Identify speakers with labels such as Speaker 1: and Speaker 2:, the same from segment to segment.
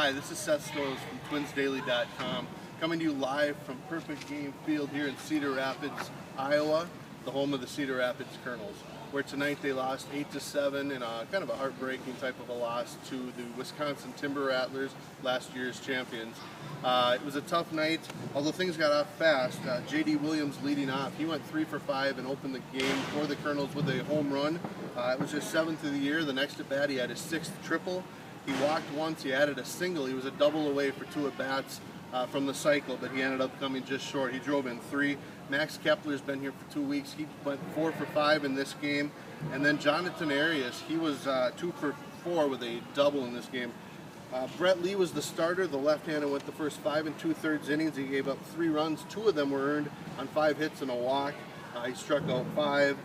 Speaker 1: Hi, this is Seth Stohs from TwinsDaily.com, coming to you live from Perfect Game Field here in Cedar Rapids, Iowa, the home of the Cedar Rapids Colonels, where tonight they lost 8-7 in a kind of a heartbreaking type of a loss to the Wisconsin Timber Rattlers, last year's champions. It was a tough night, although things got off fast. J.D. Williams leading off. He went 3 for 5 and opened the game for the Colonels with a home run. It was his 7th of the year. The next at bat, he had his 6th triple. He walked once, he added a single. He was a double away for 2 at-bats from the cycle, but he ended up coming just short. He drove in 3. Max Kepler's been here for 2 weeks. He went 4 for 5 in this game. And then Jonathan Arias, he was 2 for 4 with a double in this game. Brett Lee was the starter. The left-hander went the first 5 2/3 innings. He gave up 3 runs. 2 of them were earned on 5 hits and a walk. He struck out 5.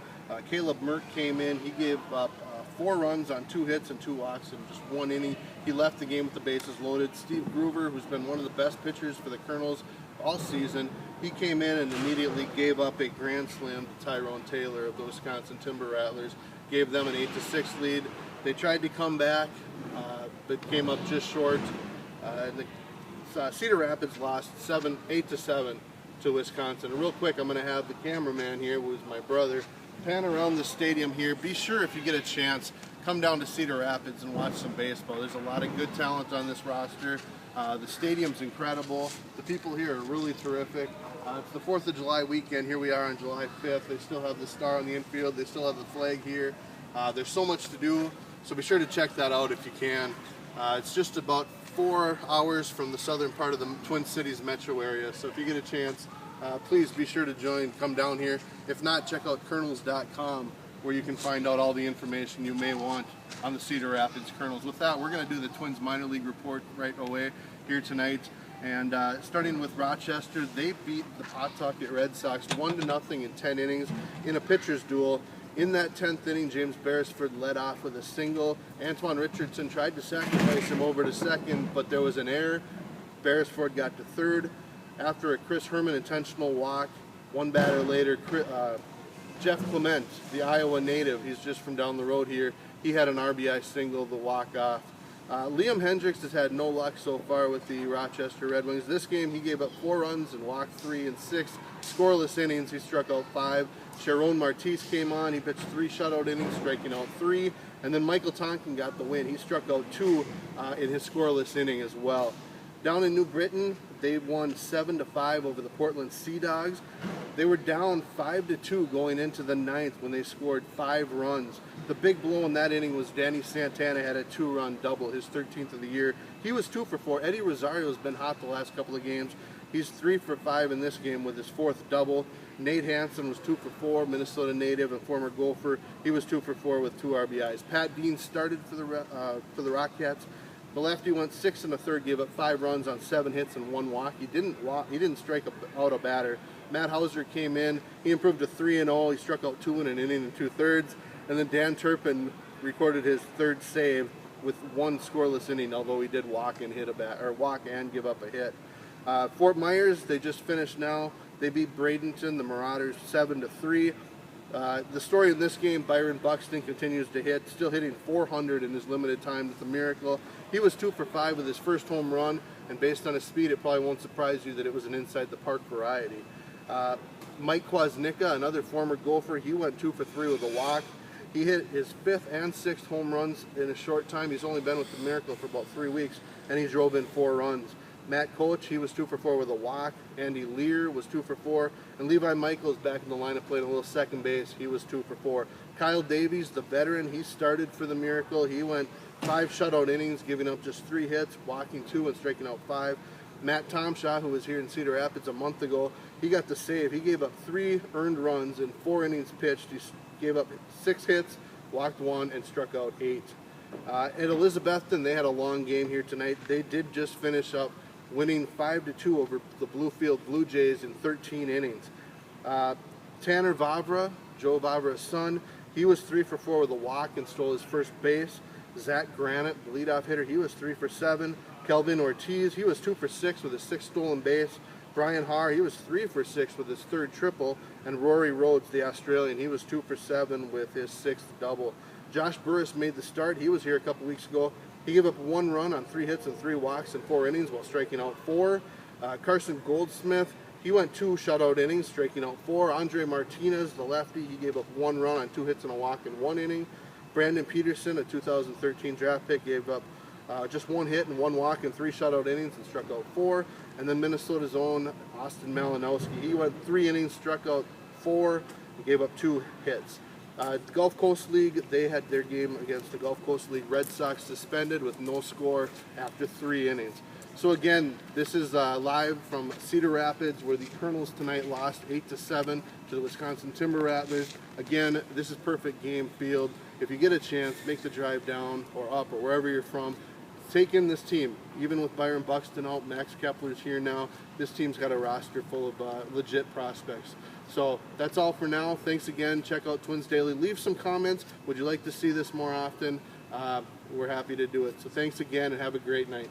Speaker 1: Caleb Merck came in. He gave up 4 runs on 2 hits and 2 walks in just 1 inning. He left the game with the bases loaded. Steve Groover, who's been one of the best pitchers for the Colonels all season, he came in and immediately gave up a grand slam to Tyrone Taylor of the Wisconsin Timber Rattlers, gave them an 8-6 lead. They tried to come back, but came up just short. Cedar Rapids lost 8-7 to Wisconsin. And real quick, I'm going to have the cameraman here, who's my brother, pan around the stadium here. Be sure, if you get a chance, come down to Cedar Rapids and watch some baseball. There's a lot of good talent on this roster. The stadium's incredible. The people here are really terrific. It's the 4th of July weekend. Here we are on July 5th. They still have the star on the infield. They still have the flag here. There's so much to do, so be sure to check that out if you can. It's just about 4 hours from the southern part of the Twin Cities metro area, so if you get a chance, please be sure to join, come down here. If not, check out Colonels.com, where you can find out all the information you may want on the Cedar Rapids Colonels. With that, we're going to do the Twins minor league report right away here tonight. And starting with Rochester, they beat the Pawtucket Red Sox 1-0 in 10 innings in a pitcher's duel. In that 10th inning, James Beresford led off with a single. Antoine Richardson tried to sacrifice him over to second, but there was an error. Beresford got to third. After a Chris Herman intentional walk, one batter later, Jeff Clement, the Iowa native, he's just from down the road here, he had an RBI single to walk off. Liam Hendricks has had no luck so far with the Rochester Red Wings. This game, he gave up 4 runs and walked 3 in 6 scoreless innings. He struck out 5. Sharon Martis came on. He pitched 3 shutout innings, striking out 3. And then Michael Tonkin got the win. He struck out 2 in his scoreless inning as well. Down in New Britain, they won 7-5 over the Portland Sea Dogs. They were down 5-2 going into the 9th when they scored 5 runs. The big blow in that inning was Danny Santana had a 2-run double, his 13th of the year. He was 2 for 4. Eddie Rosario's been hot the last couple of games. He's 3 for 5 in this game with his 4th double. Nate Hansen was 2 for 4, Minnesota native and former Gopher. He was 2 for 4 with 2 RBIs. Pat Dean started for the Rockcats. The lefty went 6 1/3, gave up 5 runs on 7 hits and 1 walk. He didn't strike out a batter. Matt Hauser came in. He improved to 3-0. He struck out 2 in an inning and 2/3. And then Dan Turpin recorded his 3rd save with 1 scoreless inning, although he did walk and give up a hit. Fort Myers, they just finished now. They beat Bradenton, the Marauders, 7-3. The story in this game, Byron Buxton continues to hit, still hitting 400 in his limited time with the Miracle. He was 2 for 5 with his first home run, and based on his speed, it probably won't surprise you that it was an inside-the-park variety. Mike Kwasnicka, another former Gopher, he went 2 for 3 with a walk. He hit his 5th and 6th home runs in a short time. He's only been with the Miracle for about 3 weeks, and he drove in 4 runs. Matt Koch, he was 2 for 4 with a walk. Andy Lear was 2 for 4. And Levi Michaels back in the lineup playing a little second base. He was 2 for 4. Kyle Davies, the veteran, he started for the Miracle. He went 5 shutout innings, giving up just 3 hits, walking 2 and striking out 5. Matt Tomshaw, who was here in Cedar Rapids a month ago, he got the save. He gave up 3 earned runs in 4 innings pitched. He gave up 6 hits, walked 1, and struck out 8. At Elizabethton, they had a long game here tonight. They did just finish up winning 5-2 over the Bluefield Blue Jays in 13 innings. Tanner Vavra, Joe Vavra's son, he was 3 for 4 with a walk and stole his first base. Zach Granite, the leadoff hitter, he was 3 for 7. Kelvin Ortiz, he was 2 for 6 with his 6th stolen base. Brian Haar, he was 3 for 6 with his 3rd triple. And Rory Rhodes, the Australian, he was 2 for 7 with his 6th double. Josh Burris made the start. He was here a couple weeks ago. He gave up 1 run on 3 hits and 3 walks in 4 innings while striking out 4. Carson Goldsmith, he went 2 shutout innings, striking out 4. Andre Martinez, the lefty, he gave up 1 run on 2 hits and a walk in 1 inning. Brandon Peterson, a 2013 draft pick, gave up just 1 hit and 1 walk in 3 shutout innings and struck out 4. And then Minnesota's own Austin Malinowski, he went 3 innings, struck out 4, and gave up 2 hits. Gulf Coast League, they had their game against the Gulf Coast League Red Sox suspended with no score after 3 innings. So again, this is live from Cedar Rapids, where the Colonels tonight lost 8-7 to the Wisconsin Timber Rattlers. Again, this is perfect game field. If you get a chance, make the drive down or up or wherever you're from. Take in this team. Even with Byron Buxton out, Max Kepler's here now, this team's got a roster full of legit prospects. So that's all for now. Thanks again. Check out Twins Daily. Leave some comments. Would you like to see this more often? We're happy to do it. So thanks again and have a great night.